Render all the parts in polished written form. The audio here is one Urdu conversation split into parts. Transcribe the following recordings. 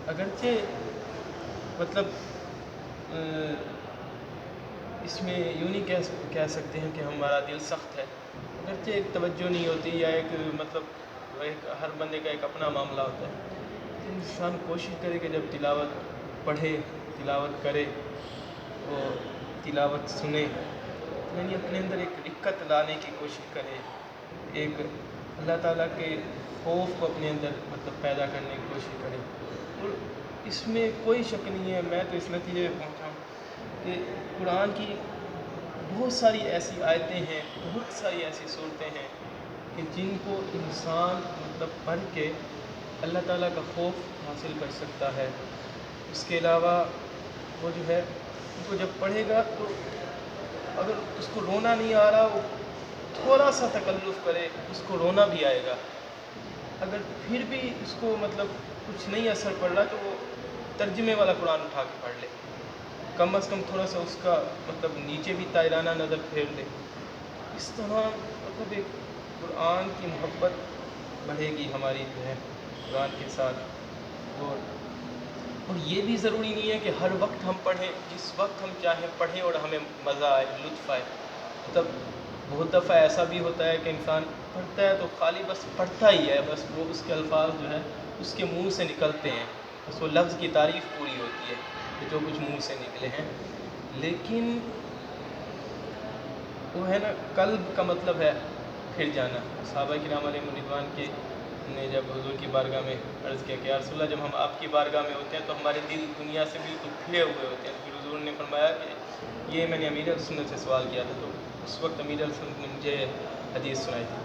اگرچہ مطلب اس میں یوں نہیں کہہ سکتے ہیں کہ ہمارا دل سخت ہے، اگرچہ ایک توجہ نہیں ہوتی یا ایک مطلب ایک ہر بندے کا ایک اپنا معاملہ ہوتا ہے، تو انسان کوشش کرے کہ جب تلاوت پڑھے، تلاوت کرے، وہ تلاوت سنے، یعنی اپنے اندر ایک رقت لانے کی کوشش کرے، ایک اللہ تعالیٰ کے خوف کو اپنے اندر مطلب پیدا کرنے کی کوشش کرے۔ اور اس میں کوئی شک نہیں ہے، میں تو اس نتیجے پہ پہنچا ہوں کہ قرآن کی بہت ساری ایسی آیتیں ہیں، بہت ساری ایسی صورتیں ہیں کہ جن کو انسان مطلب پڑھ کے اللہ تعالیٰ کا خوف حاصل کر سکتا ہے۔ اس کے علاوہ وہ جو ہے ان کو جب پڑھے گا تو اگر اس کو رونا نہیں آ رہا، وہ تھوڑا سا تکلف کرے، اس کو رونا بھی آئے گا۔ اگر پھر بھی اس کو مطلب کچھ نہیں اثر پڑ رہا تو وہ ترجمے والا قرآن اٹھا کے پڑھ لے، کم از کم تھوڑا سا اس کا مطلب نیچے بھی تائرانہ نظر پھیر لے۔ اس طرح مطلب ایک قرآن کی محبت بڑھے گی ہماری جو ہے قرآن کے ساتھ۔ اور یہ بھی ضروری نہیں ہے کہ ہر وقت ہم پڑھیں، جس وقت ہم چاہیں پڑھیں اور ہمیں مزہ آئے، لطف آئے۔ مطلب بہت دفعہ ایسا بھی ہوتا ہے کہ انسان پڑھتا ہے تو خالی بس پڑھتا ہی ہے، بس وہ اس کے الفاظ جو ہے اس کے منہ سے نکلتے ہیں، بس وہ لفظ کی تعریف پوری ہوتی ہے کہ جو کچھ منہ سے نکلے ہیں، لیکن وہ ہے نا قلب کا مطلب ہے پھر جانا۔ صحابہ کرام علیہ رضوان کے نے جب حضور کی بارگاہ میں عرض کیا کہ یا رسول اللہ، جب ہم آپ کی بارگاہ میں ہوتے ہیں تو ہمارے دل دنیا سے بالکل کھلے ہوئے ہوتے ہیں، تو پھر حضور نے فرمایا کہ یہ میں نے امیر السنت سے سوال کیا تھا، تو اس وقت امیر السنت نے مجھے حدیث سنائی تھی،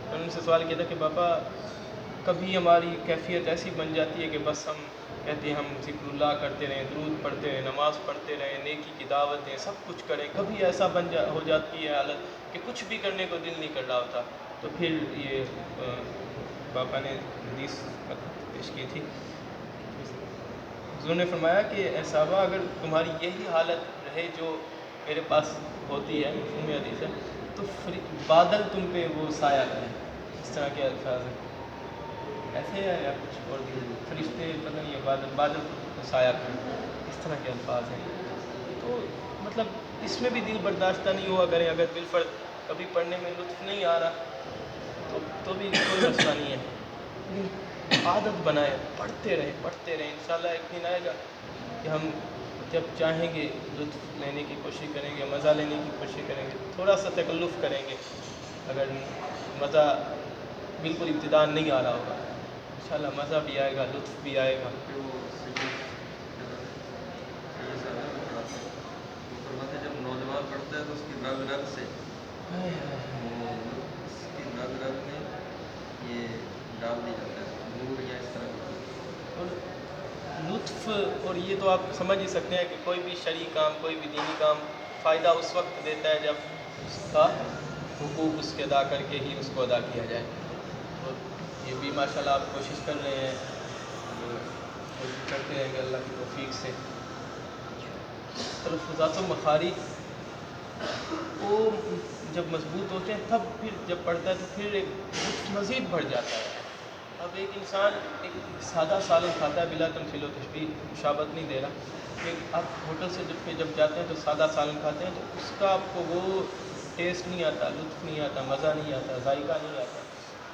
میں نے ان سے سوال کیا تھا کہ بابا کبھی ہماری کیفیت ایسی بن جاتی ہے کہ بس ہم کہتے ہیں ہم ذکر اللہ کرتے رہیں، درود پڑھتے رہیں، نماز پڑھتے رہیں، نیکی کی دعوت دیں، سب کچھ کریں، کبھی ایسا ہو جاتی ہے حالت کہ کچھ بھی کرنے کو دل نہیں کر رہا ہوتا، تو پھر یہ باپا نے حدیث پیش کی تھی، حضور نے فرمایا کہ اے صحابہ اگر تمہاری یہی حالت رہے جو میرے پاس ہوتی ہے، مفہوم حدیث ہے، تو بادل تم پہ وہ سایہ کریں، اس طرح کے الفاظ ہیں، ایسے ہے یا کچھ اور بھی، فرشتے پتہ نہیں ہے، بادل سایہ کریں، اس طرح کے الفاظ ہیں۔ تو مطلب اس میں بھی دل برداشتہ نہیں ہوا کریں، اگر بالفرض کبھی پڑھنے میں لطف نہیں آ رہا تو بھی کوئی مسئلہ نہیں ہے، لیکن عادت بنائیں، پڑھتے رہیں، انشاءاللہ ایک دن آئے گا کہ ہم جب چاہیں گے لطف لینے کی کوشش کریں گے، مزہ لینے کی کوشش کریں گے، تھوڑا سا تکلف کریں گے، اگر مزہ بالکل ابتداء نہیں آ رہا ہوگا، انشاءاللہ مزہ بھی آئے گا، لطف بھی آئے گا۔ فرماتے جب نوجوان پڑھتا ہے تو اس کی رگ رگ سے اس کی رگ رگ میں یہ ڈال دی جاتا ہے نور یا اس طرح کا۔ اور لطف، اور یہ تو آپ سمجھ ہی سکتے ہیں کہ کوئی بھی شرعی کام، کوئی بھی دینی کام فائدہ اس وقت دیتا ہے جب اس کا حقوق اس کے ادا کر کے ہی اس کو ادا کیا جائے، اور یہ بھی ماشاءاللہ آپ کوشش کر رہے ہیں، کوشش کرتے ہیں کہ اللہ کی توفیق سے تلفظات و مخارج وہ جب مضبوط ہوتے ہیں تب پھر جب پڑھتا ہے تو پھر ایک لطف مزید بڑھ جاتا ہے۔ اب ایک انسان ایک سادہ سالن کھاتا ہے، بلا تمثیل و تشبیہ، مشابہت نہیں دے رہا، کہ آپ ہوٹل سے جب جاتے ہیں تو سادہ سالن کھاتے ہیں تو اس کا آپ کو وہ ٹیسٹ نہیں آتا، لطف نہیں آتا، مزہ نہیں آتا، ذائقہ نہیں آتا،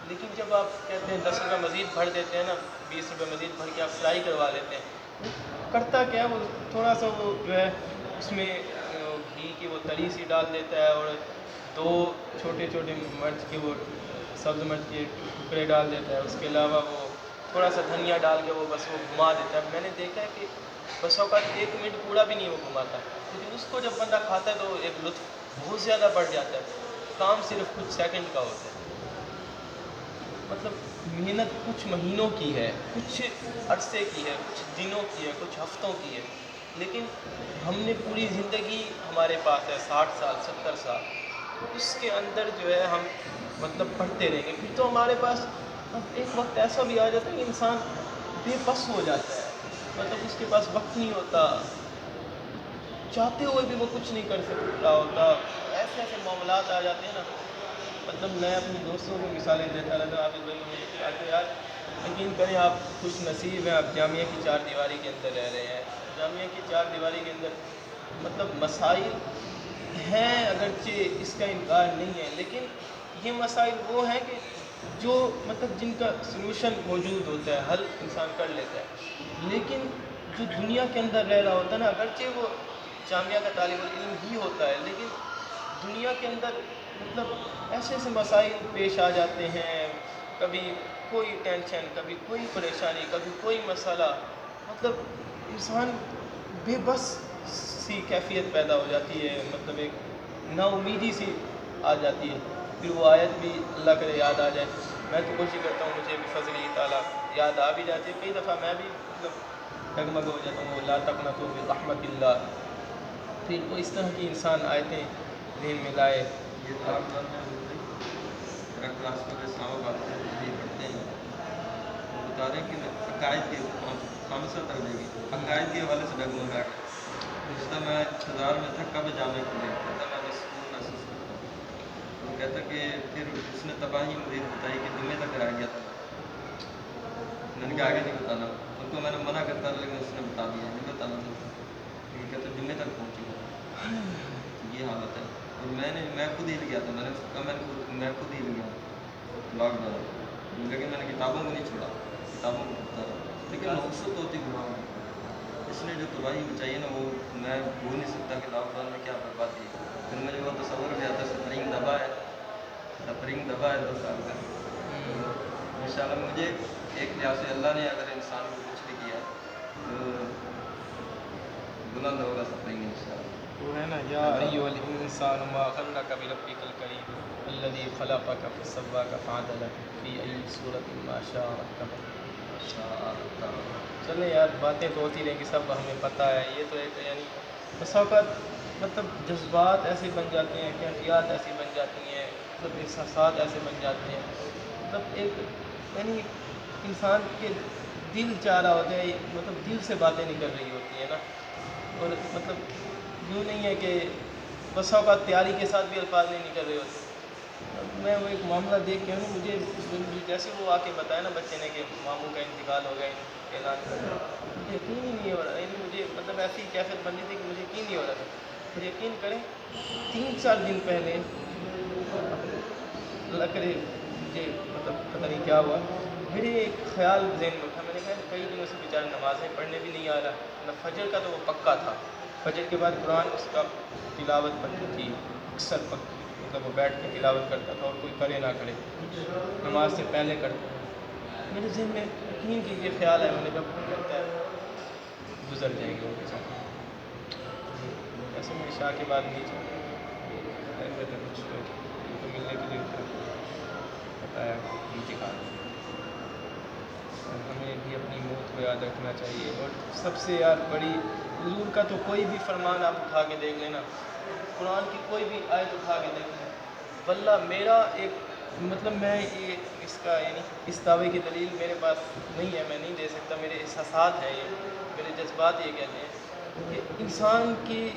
لیکن جب آپ کہتے ہیں 10 روپے مزید بھر دیتے ہیں نا، 20 روپے مزید بھر کے آپ فرائی کروا لیتے ہیں، کرتا کیا وہ تھوڑا سا وہ جو ہے اس میں گھی کی وہ تری سی ڈال دیتا ہے، اور 2 چھوٹے چھوٹے مرچ کے وہ سبز مرچ کے ٹکڑے ڈال دیتا ہے، اس کے علاوہ وہ تھوڑا سا دھنیا ڈال کے وہ بس وہ گھما دیتا ہے۔ میں نے دیکھا ہے کہ بس اوقات 1 منٹ پورا بھی نہیں وہ گھماتا، لیکن اس کو جب بندہ کھاتا ہے تو ایک لطف بہت زیادہ بڑھ جاتا ہے، کام صرف کچھ سیکنڈ کا ہوتا ہے، مطلب محنت کچھ مہینوں کی ہے، کچھ عرصے کی ہے، کچھ دنوں کی ہے، کچھ ہفتوں کی ہے، لیکن ہم نے پوری زندگی ہمارے پاس ہے 60 سال 70 سال، اس کے اندر جو ہے ہم مطلب پڑھتے رہیں گے، پھر تو ہمارے پاس اب ایک وقت ایسا بھی آ جاتا ہے کہ انسان بے بس ہو جاتا ہے، مطلب اس کے پاس وقت نہیں ہوتا، چاہتے ہوئے بھی وہ کچھ نہیں کر سک رہا ہوتا، ایسے ایسے معاملات آ جاتے ہیں نا، مطلب میں اپنے دوستوں کو مثالیں دیتا رہتا ہوں، عابد بھائی مجھے کہا کہ یار یقین کریں آپ خوش نصیب ہیں، آپ جامعہ کی چار دیواری کے اندر رہ رہے ہیں. جامعہ کی چار دیواری کے اندر مطلب مسائل ہیں، اگرچہ اس کا انکار نہیں ہے، لیکن یہ مسائل وہ ہیں کہ جو مطلب جن کا سلوشن موجود ہوتا ہے، حل انسان کر لیتا ہے. لیکن جو دنیا کے اندر رہ رہا ہوتا ہے نا، اگرچہ وہ جامعہ کا طالب العلم ہی ہوتا ہے، لیکن دنیا کے اندر مطلب ایسے ایسے مسائل پیش آ جاتے ہیں، کبھی کوئی ٹینشن، کبھی کوئی پریشانی، کبھی کوئی مسئلہ، مطلب انسان بے بس سی کیفیت پیدا ہو جاتی ہے، مطلب ایک نا امیدی سی آ جاتی ہے. پھر وہ آیت بھی اللہ کرے یاد آ جائے. میں تو کوشش کرتا ہوں مجھے بھی فضل تعالیٰ یاد آ بھی جاتی ہے، کئی دفعہ میں بھی مطلب ڈگمگ ہو جاتا ہوں، لا تقنطوا من رحمت اللہ. پھر وہ اس طرح کی انسان آیتیں ذہن میں لائے. یہ لاک ڈاؤن میں ہو گئی میرا کلاس میں اسلام آباد میں بھی پڑھتے ہیں، وہ بتا رہے ہیں کہ عقائد کے خامسہ ترجیح کی عقائد کے حوالے سے ڈگمگا گیا. اس طرح میں انتظار میں تھا کب جامع کھلے، کہتا میں بس سکون محسوس کرتا ہوں. وہ کہتا کہ پھر اس نے تباہی مزید بتائی کہ جمعے تک رہ گیا تھا. میں نے کہا آگے نہیں بتانا ان کو، میں نے منع کرتا لیکن اس نے بتا دیا نہیں بتانا تھا. یہ کہتا جمعے تک پہنچی گا، یہ حالت ہے. اور میں خود ہل گیا تھا، میں نے کہا میں خود ہل گیا لاک ڈاؤن، لیکن میں نے کتابوں کو نہیں چھوڑا، کتابوں کو پڑھتا رہا. لیکن نوسط ہوتی گناہ میں، اس نے جو تباہی مچائی ہے نا، وہ میں بھول نہیں سکتا کہ لاک ڈاؤن میں کیا بربادی ہے. پھر مجھے وہ تصور بھی آتا ہے سپرنگ دبا ہے 2 سال کا. ان شاء اللہ مجھے ایک لحاظ سے اللہ نے اگر انسان کو کچھ بھی کیا تو بلند ہوگا سپرنگ ان شاء اللہ. وہ ہے نا، یا ایھا الانسان ما غرک بربک الکریم الذی خلقک فسواک فعدلک فی ای صورۃ ما شاء رکبک. چلیں یار، باتیں تو ہوتی رہیں گی، سب ہمیں پتہ ہے. یہ تو ایک یعنی بس اوقات مطلب جذبات ایسے بن جاتے ہیں، کیفیات ایسی بن جاتی ہیں، مطلب احساسات ایسے بن جاتے ہیں، مطلب ایک یعنی انسان کے دل چاہ رہا ہوتا ہے، مطلب دل سے باتیں نکل رہی ہوتی ہیں نا. اور مطلب یوں نہیں ہے کہ بس اوقات تیاری کے ساتھ بھی الفاظ نہیں نکل رہے ہوتے. اب میں وہ ایک معاملہ دیکھ کے مجھے جیسے وہ آ کے بتایا نا بچے نے کہ ماموں کا انتقال ہو گیا، اعلان کر دیا، مجھے یقین ہی نہیں ہو رہا. یعنی مجھے مطلب ایسی کیفیت بن رہی تھی کہ مجھے یقین نہیں ہو رہا تھا. اور یقین کریں 3-4 دن پہلے اللہ کرے مجھے مطلب پتہ نہیں کیا ہوا، میرے ایک خیال ذہن میں اٹھا. میں نے کہا کئی دنوں سے بیچارہ نمازیں پڑھنے بھی نہیں آ رہا نہ. فجر کا تو وہ پکا تھا، فجر کے بعد قرآن اس کا تلاوت پڑھتی تھی اکثر، مطلب وہ بیٹھ کے تلاوت کرتا تھا، اور کوئی کرے نہ کرے نماز سے پہلے کرتا تھا. میرے ذہن میں یقین کی یہ خیال ہے، میں نے کہا لگتا ہے گزر جائیں گے ان کے ساتھ. ایسے میں عشاء کے بعد نہیں چاہتا کچھ تو ملنے کے لیے بتایا انتقال. ہمیں بھی اپنی موت کو یاد رکھنا چاہیے. اور سب سے یار بڑی حضور کا تو کوئی بھی فرمان آپ اٹھا کے دیکھ لینا، قرآن کی کوئی بھی آیت اٹھا کے دیکھ لینا، واللہ میرا ایک مطلب میں یہ اس کا یعنی اس دعوے کی دلیل میرے پاس نہیں ہے، میں نہیں دے سکتا. میرے احساسات ہیں، یہ میرے جذبات یہ کہتے ہیں کہ انسان کی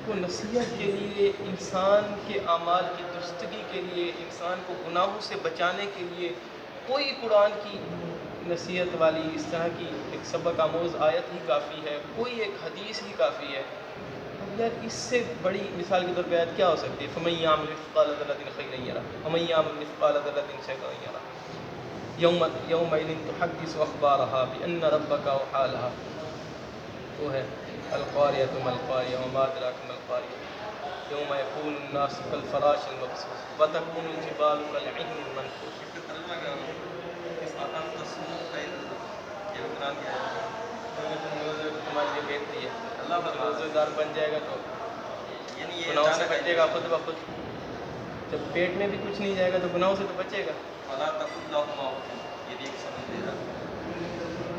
کو نصیحت کے لیے، انسان کے اعمال کی درستگی کے لیے، انسان کو گناہوں سے بچانے کے لیے کوئی قرآن کی نصیحت والی اس طرح کی ایک سبق آموز آیت ہی کافی ہے، کوئی ایک حدیث ہی کافی ہے. اب یار اس سے بڑی مثال کے طور پہ آیت کیا ہو سکتی ہے؟ فَمَن يَعْمَلْ مِثْقَالَ ذَرَّةٍ خَيْرًا يَرَهُ وَمَن يَعْمَلْ مِثْقَالَ ذَرَّةٍ شَرًّا يَرَهُ يَوْمَئِذٍ تُحَدِّثُ أَخْبَارَهَا بِأَنَّ رَبَّكَ أَوْحَىٰ لَهَا. وہ ہے القاریۃ ما القاریۃ وما أدراک ما القاریۃ یوم یکون الناس کالفراش المبثوث وتکون الجبال کالعہن المنفوش. اس کا ترجمہ کیا ہوگا؟ اس آتم تصور خیر، یہ بھی قرآن کی آیت ہے. تمہارے لیے بہتری ہے، اللہ جب فرما روزے دار بن جائے گا تو یعنی یہ گناہوں سے اچانک بچے گا خود بخود. جب پیٹ میں بھی کچھ نہیں جائے گا تو گناہوں سے تو بچے گا. فلا تقل لهما اف، یہ بھی ایک سبق دے رہا ہے.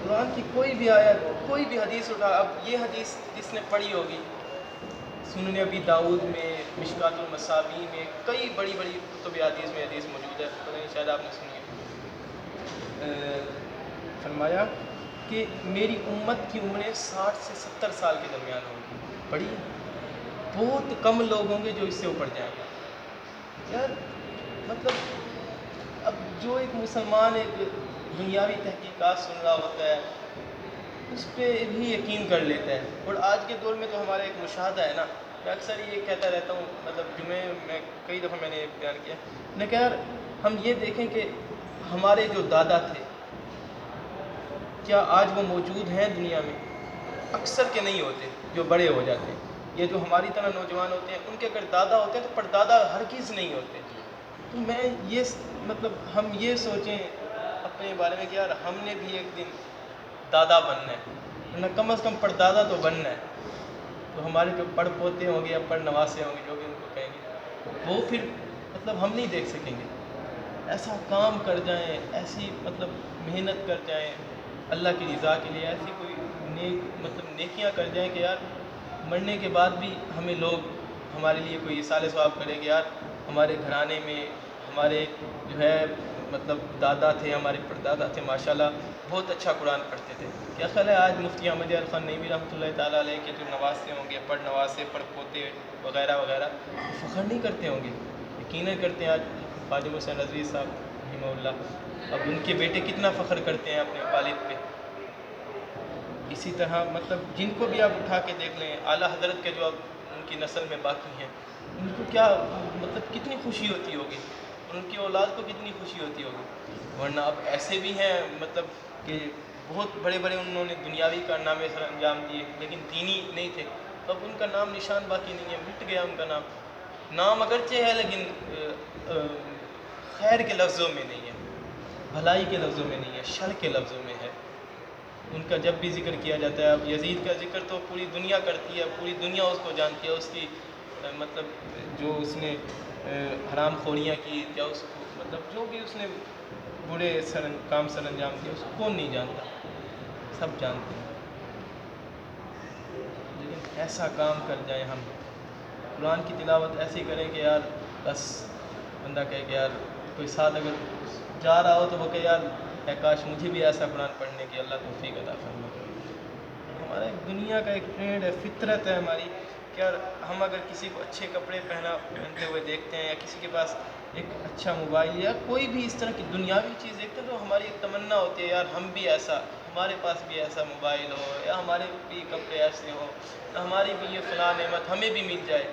قرآن کی کوئی بھی آیت، کوئی بھی حدیث اٹھا. اب یہ حدیث جس نے پڑھی ہوگی سنن ابی داؤد میں، مشکوٰۃ المصابیح میں، کئی بڑی بڑی کتب حدیث میں حدیث موجود ہے، پتہ نہیں شاید آپ نے سنی ہے. فرمایا کہ میری امت کی عمریں 60 سے 70 سال کے درمیان ہوں گی. بڑی بہت کم لوگ ہوں گے جو اس سے اوپر جائیں گے. یار مطلب اب جو ایک مسلمان ایک دنیاوی تحقیقات سن رہا ہوتا ہے اس پہ بھی یقین کر لیتا ہے. اور آج کے دور میں تو ہمارا ایک مشاہدہ ہے نا، میں اکثر یہ کہتا رہتا ہوں، مطلب جمعے میں کئی دفعہ میں نے بیان کیا، میں کہ یار ہم یہ دیکھیں کہ ہمارے جو دادا تھے کیا آج وہ موجود ہیں دنیا میں؟ اکثر کے نہیں ہوتے جو بڑے ہو جاتے ہیں. یہ جو ہماری طرح نوجوان ہوتے ہیں ان کے اگر دادا ہوتے ہیں تو پردادا ہرگز نہیں ہوتے. تو میں یہ مطلب ہم یہ سوچیں اپنے بارے میں کہ یار ہم نے بھی ایک دن دادا بننا ہے، ورنہ کم از کم پردادا تو بننا ہے. تو ہمارے جو پڑ پوتے ہوں گے یا پڑ نواسے ہوں گے جو بھی ان کو کہیں گے، وہ پھر مطلب ہم نہیں دیکھ سکیں گے. ایسا کام کر جائیں، ایسی مطلب محنت کر جائیں اللہ کی رضا کے لیے، ایسی کوئی مطلب نیکیاں کر جائیں کہ یار مرنے کے بعد بھی ہمیں لوگ ہمارے لیے کوئی اصالِ ثواب کرے کہ یار ہمارے گھرانے میں ہمارے جو ہے مطلب دادا تھے، ہمارے پردادا تھے ماشاءاللہ بہت اچھا قرآن پڑھتے تھے. کیا خیال ہے آج مفتی احمد یار خان نعیمی رحمۃ اللہ تعالیٰ علیہ کے جو نواسے ہوں گے، پڑ نواسے، پڑ پوتے وغیرہ وغیرہ، فخر نہیں کرتے ہوں گے؟ یقیناً کرتے ہیں. آج خواجہ حسین رضوی صاحب رحمہ اللہ، اب ان کے بیٹے کتنا فخر کرتے ہیں اپنے والد پہ. اسی طرح مطلب جن کو بھی آپ اٹھا کے دیکھ لیں، اعلیٰ حضرت کے جو اب ان کی نسل میں باقی ہیں، ان کو کیا مطلب کتنی خوشی ہوتی ہوگی، اور ان کی اولاد کو کتنی خوشی ہوتی ہوگی. ورنہ اب ایسے بھی ہیں مطلب کہ بہت بڑے بڑے انہوں نے دنیاوی کارنامے سر انجام دیے لیکن دینی نہیں تھے. اب ان کا نام نشان باقی نہیں ہے، مٹ گیا ان کا نام. نام اگرچہ ہے لیکن خیر کے لفظوں میں نہیں ہے، بھلائی کے لفظوں میں نہیں ہے، شر کے لفظوں میں ہے. ان کا جب بھی ذکر کیا جاتا ہے، اب یزید کا ذکر تو پوری دنیا کرتی ہے، پوری دنیا اس کو جانتی ہے، اس کی مطلب جو اس نے حرام خوریاں کی یا اس کو مطلب جو بھی اس نے برے کام سر انجام دیا اس کو کون نہیں جانتا، سب جانتے ہیں. لیکن ایسا کام کر جائیں ہم، قرآن کی تلاوت ایسی کریں کہ یار بس بندہ کہے کہ یار کوئی ساتھ اگر جا رہا ہو تو وہ کہ یار اے کاش مجھے بھی ایسا قرآن پڑھنے کی اللہ توفیق عطا فرما. ہمارا ایک دنیا کا ایک ٹرینڈ ہے، فطرت ہے ہماری کہ یار ہم اگر کسی کو اچھے کپڑے پہنتے ہوئے دیکھتے ہیں یا کسی کے پاس ایک اچھا موبائل یا کوئی بھی اس طرح کی دنیاوی چیز دیکھتے ہیں تو ہماری ایک تمنا ہوتی ہے یار ہم بھی ایسا، ہمارے پاس بھی ایسا موبائل ہو یا ہمارے بھی کپڑے ایسے ہوں یا ہماری بھی یہ فلاں نعمت ہمیں بھی مل جائے.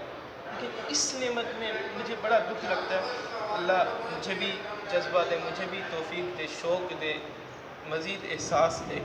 لیکن اس نعمت میں مجھے بڑا دکھ لگتا ہے. اللہ مجھے بھی جذبہ دے، مجھے بھی توفیق دے، شوق دے، مزید احساس دے